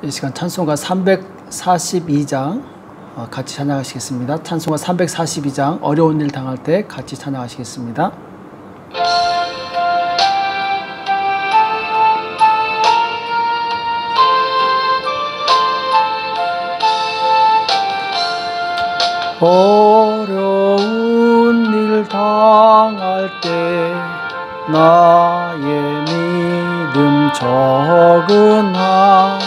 이 시간 찬송가 342장 같이 찬양하시겠습니다. 찬송가 342장 어려운 일 당할 때 같이 찬양하시겠습니다. 어려운 일 당할 때 나의 믿음 적으나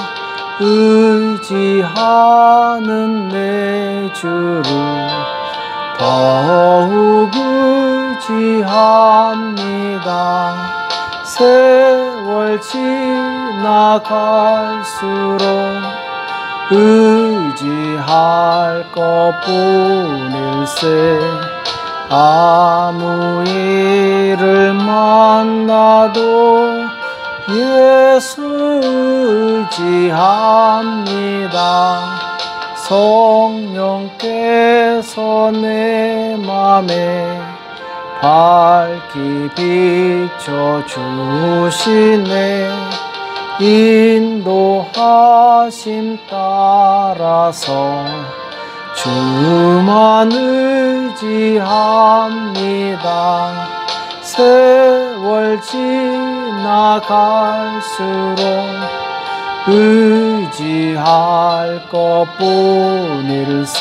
의지하는 내 주를 더욱 의지합니다. 세월 지나갈수록 의지할 것뿐일세. 아무 일을 만나도 예수 의지합니다. 성령께서 내 맘에 밝히 비춰주시네. 인도하심 따라서 주만 의지합니다. 세월 지나갈수록 의지할 것뿐일세.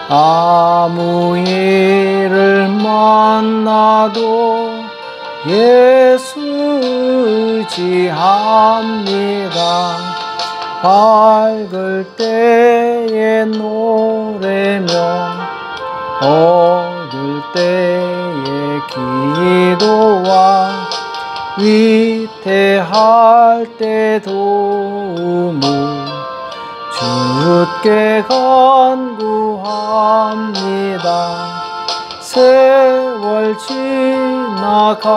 아무 일을 만나도 예수 의지합니다. 밝을 때에 노래며 어두울 때에 기도와 위태할 때 도움을 주께 간구합니다. 세월 지나갈수록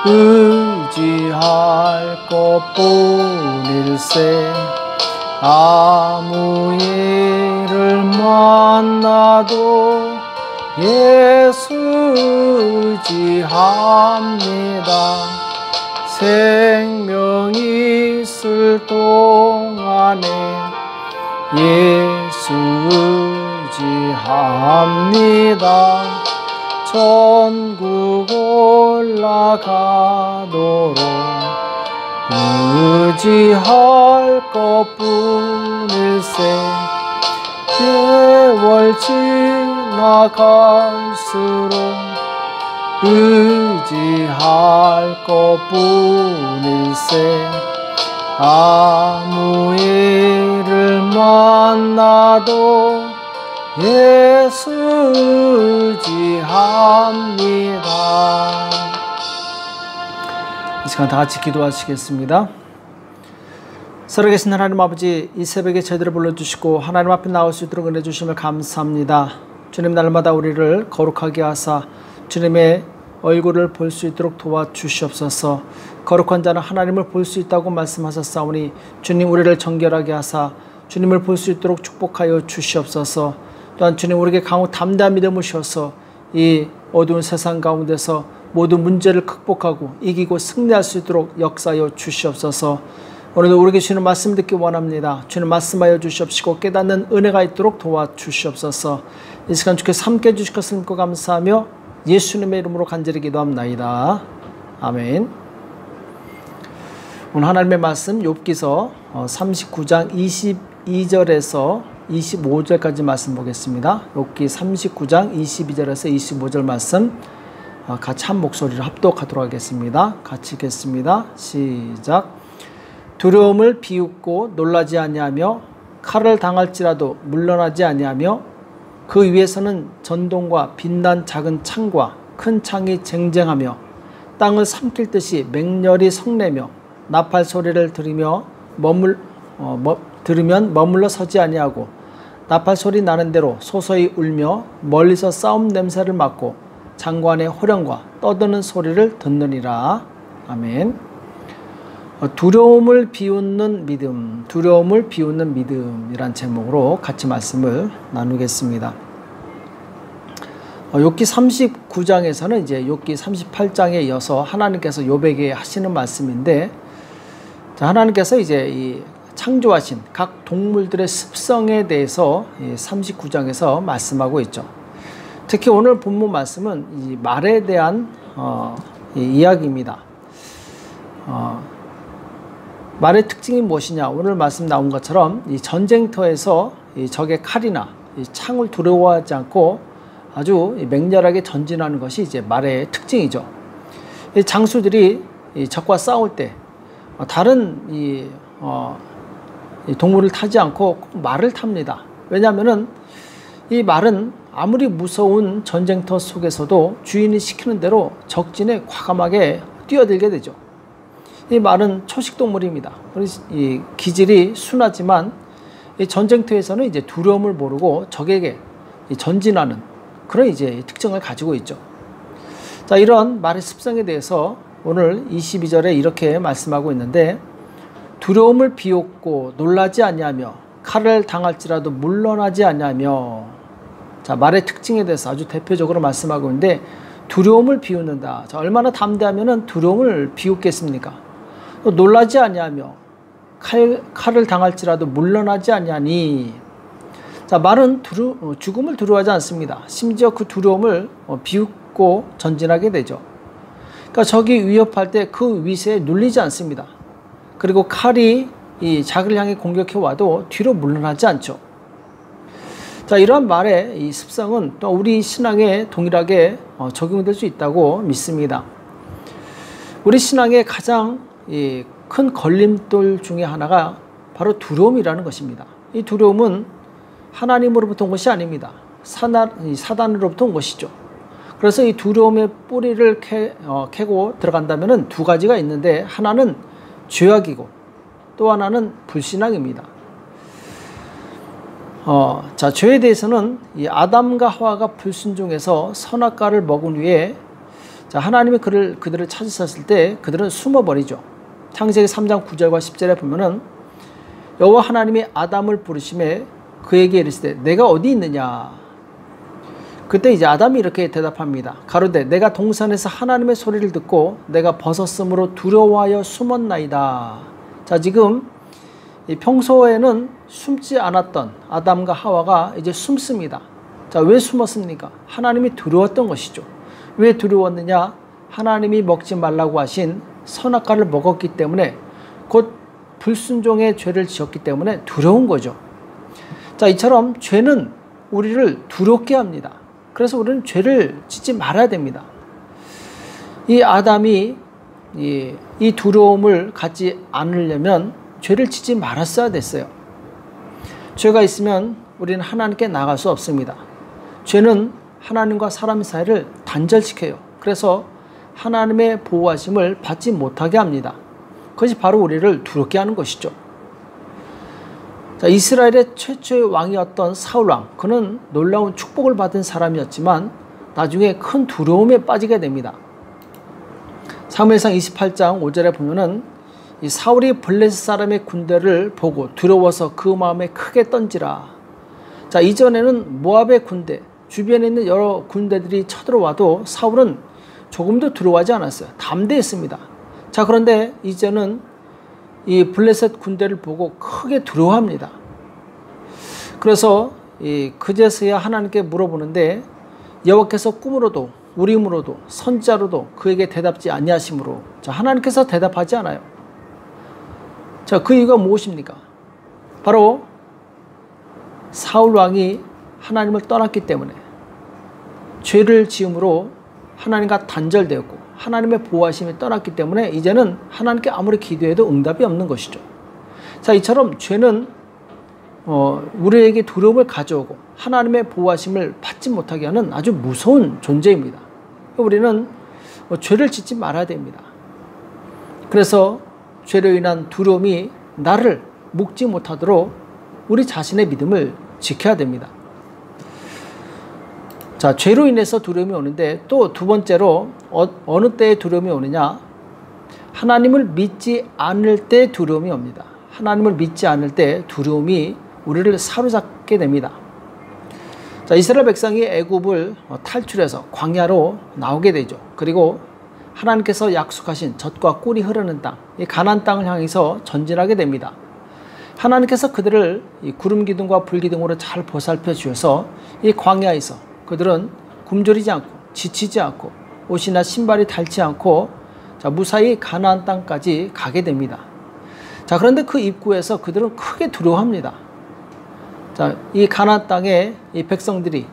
의지할 것뿐일세. 아무 일을 만나도 예수 의지합니다. 생명이 있을 동안에 예수 의지합니다. 천국 올라가도록 의지할 것뿐일세. 세월 지나갈수록 의지할 것뿐일세. 아무 일을 만나도 예수 의지합니다. 이 시간 다 같이 기도하시겠습니다. 살아계신 하나님 아버지, 이 새벽에 저희들을 불러주시고 하나님 앞에 나올 수 있도록 은혜 주심을 감사합니다. 주님, 날마다 우리를 거룩하게 하사 주님의 얼굴을 볼 수 있도록 도와주시옵소서. 거룩한 자는 하나님을 볼 수 있다고 말씀하셨사오니 주님, 우리를 정결하게 하사 주님을 볼 수 있도록 축복하여 주시옵소서. 또한 주님, 우리에게 강호 담대한 믿음을 주셔서 이 어두운 세상 가운데서 모든 문제를 극복하고 이기고 승리할 수 있도록 역사하여 주시옵소서. 오늘도 우리에게 주시는 말씀 듣기 원합니다. 주님, 말씀하여 주시옵시고 깨닫는 은혜가 있도록 도와주시옵소서. 이 시간 주께서 함께 해주실 것을 믿고 감사하며 예수님의 이름으로 간절히 기도합나이다. 아멘. 오늘 하나님의 말씀 욥기서 39장 22절에서 25절까지 말씀 보겠습니다. 욥기 39장 22절에서 25절 말씀 같이 한 목소리로 합독하도록 하겠습니다. 같이 읽겠습니다. 시작. 두려움을 비웃고 놀라지 아니하며 칼을 당할지라도 물러나지 아니하며 그 위에서는 전동과 빛난 작은 창과 큰 창이 쟁쟁하며 땅을 삼킬 듯이 맹렬히 성내며 나팔 소리를 들으면 머물러 서지 아니하고 나팔 소리 나는 대로 소소히 울며 멀리서 싸움 냄새를 맡고 장관의 호령과 떠드는 소리를 듣느니라. 아멘. 두려움을 비웃는 믿음, 두려움을 비웃는 믿음이란 제목으로 같이 말씀을 나누겠습니다. 욥기 39장에서는 이제 욥기 38장에 이어서 하나님께서 욥에게 하시는 말씀인데, 자, 하나님께서 이제 이 창조하신 각 동물들의 습성에 대해서 39장에서 말씀하고 있죠. 특히 오늘 본문 말씀은 이 말에 대한 이야기입니다. 말의 특징이 무엇이냐? 오늘 말씀 나온 것처럼 이 전쟁터에서 이 적의 칼이나 이 창을 두려워하지 않고 아주 맹렬하게 전진하는 것이 이제 말의 특징이죠. 이 장수들이 이 적과 싸울 때 다른 이 동물을 타지 않고 말을 탑니다. 왜냐하면은 이 말은 아무리 무서운 전쟁터 속에서도 주인이 시키는 대로 적진에 과감하게 뛰어들게 되죠. 이 말은 초식동물입니다. 이 기질이 순하지만 이 전쟁터에서는 이제 두려움을 모르고 적에게 전진하는 그런 이제 특징을 가지고 있죠. 자, 이런 말의 습성에 대해서 오늘 22절에 이렇게 말씀하고 있는데, 두려움을 비웃고 놀라지 아니하며 칼을 당할지라도 물러나지 아니하며. 자, 말의 특징에 대해서 아주 대표적으로 말씀하고 있는데, 두려움을 비웃는다. 자, 얼마나 담대하면은 두려움을 비웃겠습니까? 또 놀라지 아니하며 칼을 당할지라도 물러나지 아니하니. 자, 말은 죽음을 두려워하지 않습니다. 심지어 그 두려움을 비웃고 전진하게 되죠. 그러니까 적이 위협할 때 그 위세에 눌리지 않습니다. 그리고 칼이 이 작을 향해 공격해 와도 뒤로 물러나지 않죠. 자, 이러한 말의 이 습성은 또 우리 신앙에 동일하게 적용될 수 있다고 믿습니다. 우리 신앙의 가장 큰 걸림돌 중에 하나가 바로 두려움이라는 것입니다. 이 두려움은 하나님으로부터 온 것이 아닙니다. 사단으로부터 온 것이죠. 그래서 이 두려움의 뿌리를 캐고 들어간다면 두 가지가 있는데, 하나는 죄악이고 또 하나는 불신앙입니다. 자, 죄에 대해서는 이 아담과 하와가 불순종해서 선악과를 먹은 후에 자, 하나님이 그들을 찾으셨을 때 그들은 숨어버리죠. 창세기 3장 9절과 10절에 보면은 여호와 하나님이 아담을 부르심에 그에게 이르시되 내가 어디 있느냐. 그때 이제 아담이 이렇게 대답합니다. 가로되 내가 동산에서 하나님의 소리를 듣고 내가 벗었으므로 두려워하여 숨었나이다. 자, 지금 평소에는 숨지 않았던 아담과 하와가 이제 숨습니다. 자, 왜 숨었습니까? 하나님이 두려웠던 것이죠. 왜 두려웠느냐? 하나님이 먹지 말라고 하신 선악과를 먹었기 때문에, 곧 불순종의 죄를 지었기 때문에 두려운 거죠. 자, 이처럼 죄는 우리를 두렵게 합니다. 그래서 우리는 죄를 짓지 말아야 됩니다. 이 아담이 이 두려움을 갖지 않으려면 죄를 짓지 말았어야 됐어요. 죄가 있으면 우리는 하나님께 나갈 수 없습니다. 죄는 하나님과 사람 사이를 단절시켜요. 그래서 하나님의 보호하심을 받지 못하게 합니다. 그것이 바로 우리를 두렵게 하는 것이죠. 자, 이스라엘의 최초의 왕이었던 사울왕, 그는 놀라운 축복을 받은 사람이었지만 나중에 큰 두려움에 빠지게 됩니다. 사무엘상 28장 5절에 보면은 이 사울이 블레셋 사람의 군대를 보고 두려워서 그 마음에 크게 떤지라. 자, 이전에는 모압의 군대, 주변에 있는 여러 군대들이 쳐들어와도 사울은 조금도 두려워하지 않았어요. 담대했습니다. 자, 그런데 이제는 이 블레셋 군대를 보고 크게 두려워합니다. 그래서 그제서야 하나님께 물어보는데, 여호와께서 꿈으로도 우림으로도 선지자로도 그에게 대답지 아니하심으로. 자, 하나님께서 대답하지 않아요. 자, 그 이유가 무엇입니까? 바로 사울 왕이 하나님을 떠났기 때문에, 죄를 지음으로 하나님과 단절되었고 하나님의 보호하심이 떠났기 때문에 이제는 하나님께 아무리 기도해도 응답이 없는 것이죠. 자, 이처럼 죄는 우리에게 두려움을 가져오고 하나님의 보호하심을 받지 못하게 하는 아주 무서운 존재입니다. 우리는 죄를 짓지 말아야 됩니다. 그래서 죄로 인한 두려움이 나를 묶지 못하도록 우리 자신의 믿음을 지켜야 됩니다. 자, 죄로 인해서 두려움이 오는데, 또 두 번째로 어느 때에 두려움이 오느냐? 하나님을 믿지 않을 때 두려움이 옵니다. 하나님을 믿지 않을 때 두려움이 우리를 사로잡게 됩니다. 자, 이스라엘 백성이 애굽을 탈출해서 광야로 나오게 되죠. 그리고 하나님께서 약속하신 젖과 꿀이 흐르는 땅, 이 가나안 땅을 향해서 전진하게 됩니다. 하나님께서 그들을 이 구름 기둥과 불 기둥으로 잘 보살펴 주셔서 이 광야에서 그들은 굶주리지 않고 지치지 않고 옷이나 신발이 닳지 않고 무사히 가나안 땅까지 가게 됩니다. 그런데 그 입구에서 그들은 크게 두려워합니다. 이 가나안 땅에 이 백성들이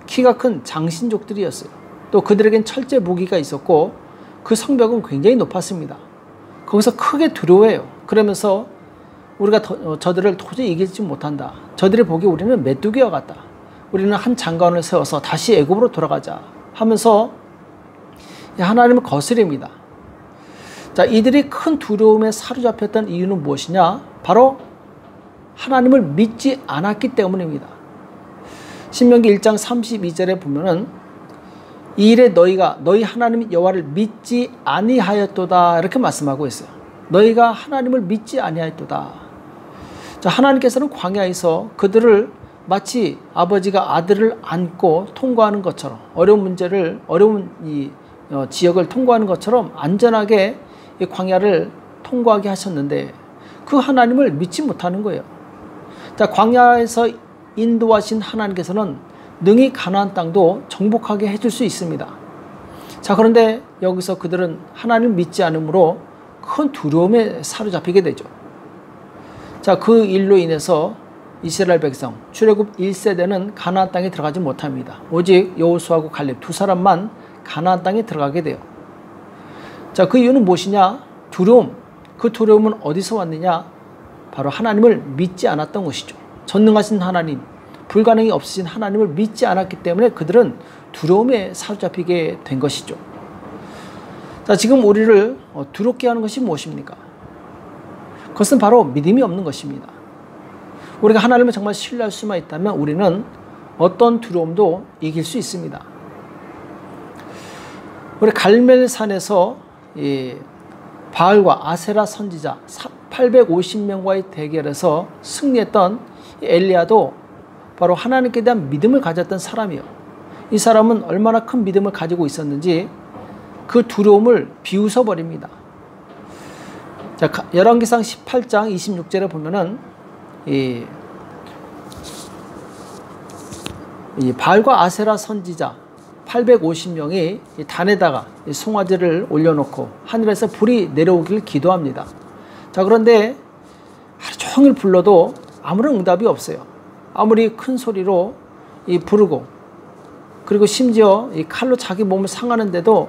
키가 큰 장신족들이었어요. 또 그들에겐 철제 무기가 있었고 그 성벽은 굉장히 높았습니다. 거기서 크게 두려워해요. 그러면서 우리가 저들을 도저히 이기지 못한다. 저들이 보기에 우리는 메뚜기와 같다. 우리는 한 장관을 세워서 다시 애굽으로 돌아가자 하면서 하나님을 거스립니다. 이들이 큰 두려움에 사로잡혔던 이유는 무엇이냐? 바로 하나님을 믿지 않았기 때문입니다. 신명기 1장 32절에 보면은 이 일에 너희가 너희 하나님 여호와를 믿지 아니하였도다 이렇게 말씀하고 있어요. 너희가 하나님을 믿지 아니하였도다. 하나님께서는 광야에서 그들을 마치 아버지가 아들을 안고 통과하는 것처럼 어려운 지역을 통과하는 것처럼 안전하게 이 광야를 통과하게 하셨는데 그 하나님을 믿지 못하는 거예요. 광야에서 인도하신 하나님께서는 능히 가나안 땅도 정복하게 해줄 수 있습니다. 그런데 여기서 그들은 하나님을 믿지 않으므로 큰 두려움에 사로잡히게 되죠. 그 일로 인해서 이스라엘 백성 출애굽 1세대는 가나안 땅에 들어가지 못합니다. 오직 여호수아하고 갈렙 두 사람만 가나안 땅에 들어가게 돼요. 그 이유는 무엇이냐? 두려움. 그 두려움은 어디서 왔느냐? 바로 하나님을 믿지 않았던 것이죠. 전능하신 하나님, 불가능이 없으신 하나님을 믿지 않았기 때문에 그들은 두려움에 사로잡히게 된 것이죠. 지금 우리를 두렵게 하는 것이 무엇입니까? 그것은 바로 믿음이 없는 것입니다. 우리가 하나님을 정말 신뢰할 수만 있다면 우리는 어떤 두려움도 이길 수 있습니다. 우리 갈멜산에서 이 바알과 아세라 선지자 850명과의 대결에서 승리했던 엘리야도 바로 하나님께 대한 믿음을 가졌던 사람이에요. 이 사람은 얼마나 큰 믿음을 가지고 있었는지 그 두려움을 비웃어버립니다. 열왕기상 18장 26절에 보면은 이 바알과 아세라 선지자 850명이 단에다가 송아지를 올려놓고 하늘에서 불이 내려오길 기도합니다. 그런데 하루 종일 불러도 아무런 응답이 없어요. 아무리 큰 소리로 부르고 그리고 심지어 이 칼로 자기 몸을 상하는데도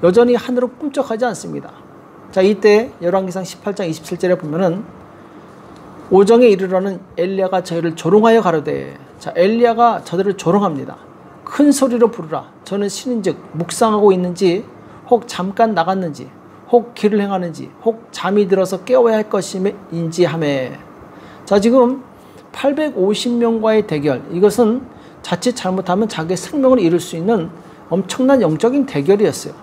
여전히 하늘은 꿈쩍하지 않습니다. 이때 열왕기상 18장 27절에 보면은 오정에 이르러는 엘리야가 저희를 조롱하여 가로되 엘리야가 저들을 조롱합니다. 큰 소리로 부르라. 저는 신인즉 묵상하고 있는지 혹 잠깐 나갔는지 혹 길을 행하는지 혹 잠이 들어서 깨워야 할 것인지 하매. 지금 850명과의 대결, 이것은 자칫 잘못하면 자기의 생명을 잃을 수 있는 엄청난 영적인 대결이었어요.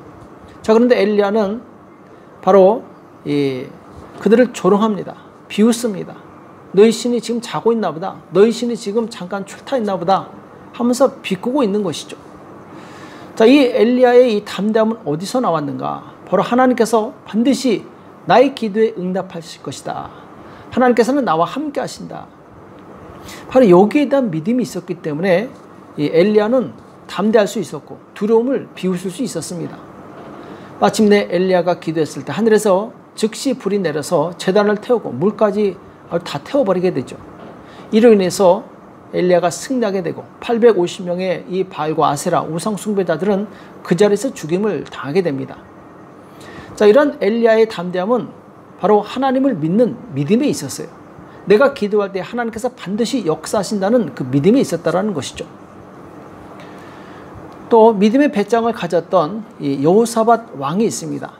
그런데 엘리야는 바로 그들을 조롱합니다. 비웃습니다. 너희 신이 지금 자고 있나 보다. 너희 신이 지금 잠깐 출타했나 보다 하면서 비꼬고 있는 것이죠. 이 엘리야의 이 담대함은 어디서 나왔는가? 바로 하나님께서 반드시 나의 기도에 응답하실 것이다. 하나님께서는 나와 함께 하신다. 바로 여기에 대한 믿음이 있었기 때문에 이 엘리야는 담대할 수 있었고 두려움을 비웃을 수 있었습니다. 마침내 엘리야가 기도했을 때 하늘에서 즉시 불이 내려서 제단을 태우고 물까지 다 태워버리게 되죠. 이로 인해서 엘리야가 승리하게 되고 850명의 이 바알과 아세라 우상 숭배자들은 그 자리에서 죽임을 당하게 됩니다. 이런 엘리야의 담대함은 바로 하나님을 믿는 믿음에 있었어요. 내가 기도할 때 하나님께서 반드시 역사하신다는 그 믿음이 있었다는 것이죠. 또 믿음의 배짱을 가졌던 이 여호사밧 왕이 있습니다.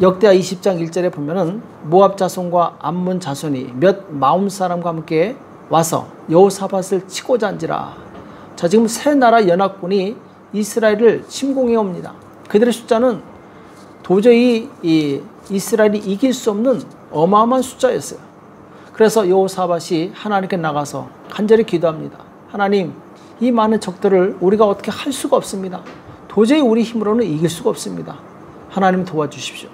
역대하 20장 1절에 보면은 모압 자손과 암몬 자손이 몇 마흔 사람과 함께 와서 여호사밧을 치고자 한지라. 지금 세 나라 연합군이 이스라엘을 침공해 옵니다. 그들의 숫자는 도저히 이스라엘이 이길 수 없는 어마어마한 숫자였어요. 그래서 여호사밧이 하나님께 나가서 간절히 기도합니다. 하나님, 이 많은 적들을 우리가 어떻게 할 수가 없습니다. 도저히 우리 힘으로는 이길 수가 없습니다. 하나님 도와주십시오.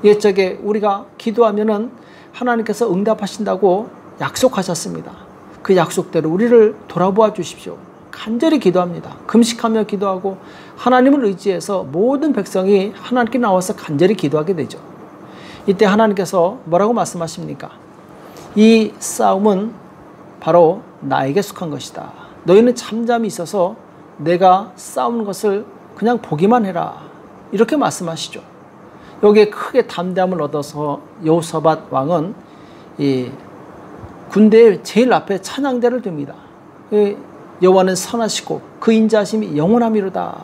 옛적에 우리가 기도하면은 하나님께서 응답하신다고 약속하셨습니다. 그 약속대로 우리를 돌아보아 주십시오. 간절히 기도합니다. 금식하며 기도하고 하나님을 의지해서 모든 백성이 하나님께 나와서 간절히 기도하게 되죠. 이때 하나님께서 뭐라고 말씀하십니까? 이 싸움은 바로 나에게 속한 것이다. 너희는 잠잠히 있어서 내가 싸우는 것을 그냥 보기만 해라. 이렇게 말씀하시죠. 여기에 크게 담대함을 얻어서 여호사밧 왕은 이 군대의 제일 앞에 찬양대를 둡니다. 여호와는 선하시고 그 인자하심이 영원함이로다.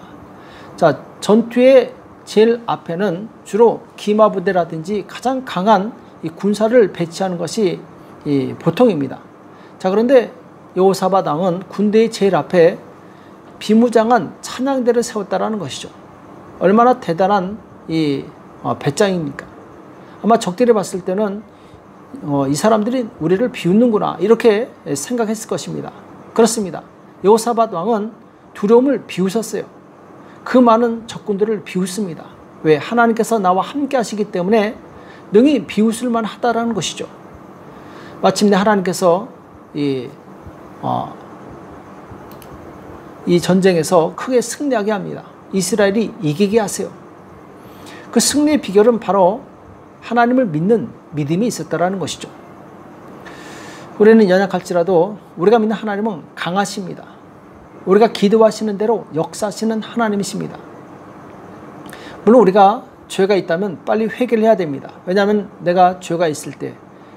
자, 전투의 제일 앞에는 주로 기마부대라든지 가장 강한 이 군사를 배치하는 것이 보통입니다. 자, 그런데 여호사밧 왕은 군대의 제일 앞에 비무장한 찬양대를 세웠다라는 것이죠. 얼마나 대단한 배짱입니까? 아마 적들이 봤을 때는 이 사람들이 우리를 비웃는구나 이렇게 생각했을 것입니다. 그렇습니다. 여호사밧 왕은 두려움을 비웃었어요. 그 많은 적군들을 비웃습니다. 왜? 하나님께서 나와 함께 하시기 때문에 능히 비웃을 만하다라는 것이죠. 마침내 하나님께서 이 전쟁에서 크게 승리하게 합니다. 이스라엘이 이기게 하세요. 그 승리의 비결은 바로 하나님을 믿는 믿음이 있었다라는 것이죠. 우리는 연약할지라도 우리가 믿는 하나님은 강하십니다. 우리가 기도하시는 대로 역사하시는 하나님이십니다. 물론 우리가 죄가 있다면 빨리 회개를 해야 됩니다. 왜냐하면 내가 죄가 있을 때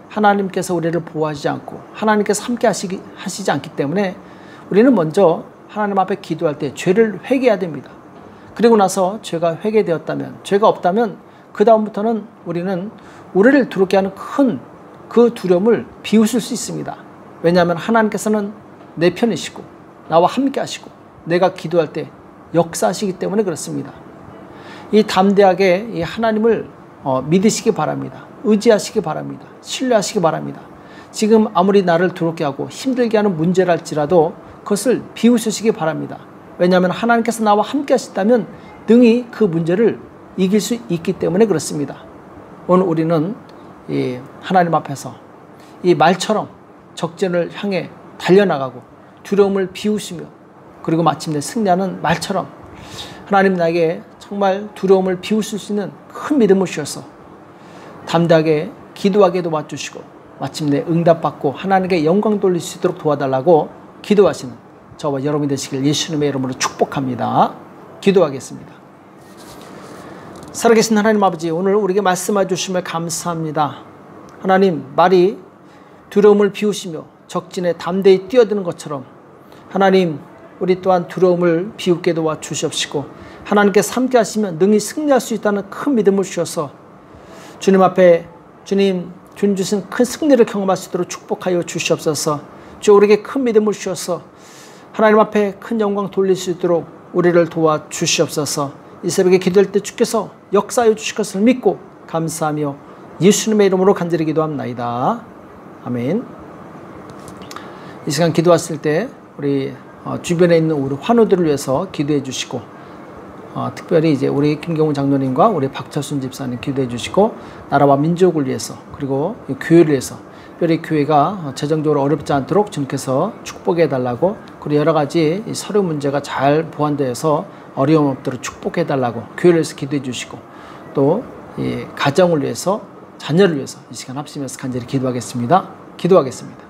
하나님께서 우리를 보호하지 않고 하나님께서 함께 하시지 않기 때문에 우리는 먼저 하나님 앞에 기도할 때 죄를 회개해야 됩니다. 그리고 나서 죄가 회개되었다면, 죄가 없다면 그 다음부터는 우리는 우리를 두렵게 하는 큰 그 두려움을 비웃을 수 있습니다. 왜냐하면 하나님께서는 내 편이시고 나와 함께 하시고 내가 기도할 때 역사하시기 때문에 그렇습니다. 이 담대하게 이 하나님을 믿으시기 바랍니다. 의지하시기 바랍니다. 신뢰하시기 바랍니다. 지금 아무리 나를 두렵게 하고 힘들게 하는 문제랄지라도 그것을 비웃으시기 바랍니다. 왜냐하면 하나님께서 나와 함께 하신다면 능히 그 문제를 이길 수 있기 때문에 그렇습니다. 오늘 우리는 이 하나님 앞에서 이 말처럼 적전을 향해 달려나가고 두려움을 비웃으며 그리고 마침내 승리하는 말처럼 하나님 나에게 정말 두려움을 비웃을 수 있는 큰 믿음을 주셔서 담대하게 기도하게 도와주시고 마침내 응답받고 하나님께 영광 돌릴 수 있도록 도와달라고 기도하시는 저와 여러분이 되시길 예수님의 이름으로 축복합니다. 기도하겠습니다. 살아계신 하나님 아버지, 오늘 우리에게 말씀해 주심을 감사합니다. 하나님, 말이 두려움을 비우시며 적진에 담대히 뛰어드는 것처럼 하나님, 우리 또한 두려움을 비웃게 도와 주시옵시고 하나님께서 함께 하시면 능히 승리할 수 있다는 큰 믿음을 주셔서 주님 앞에 주님 준 주신 큰 승리를 경험할 수 있도록 축복하여 주시옵소서. 주 우리에게 큰 믿음을 주셔서 하나님 앞에 큰 영광 돌릴 수 있도록 우리를 도와 주시옵소서. 이 새벽에 기도할 때 주께서 역사하여 주실 것을 믿고 감사하며 예수님의 이름으로 간절히 기도합나이다. 아멘. 이 시간 기도하실 때 우리 주변에 있는 우리 환우들을 위해서 기도해 주시고 특별히 이제 우리 김경훈 장로님과 우리 박철순 집사님 기도해 주시고 나라와 민족을 위해서 그리고 교회를 위해서 특별히 교회가 재정적으로 어렵지 않도록 주님께서 축복해 달라고 그리고 여러 가지 서류 문제가 잘 보완되어서 어려움 없도록 축복해 달라고 교회를 위해서 기도해 주시고 또 이 가정을 위해서 자녀를 위해서 이 시간 합심해서 간절히 기도하겠습니다. 기도하겠습니다.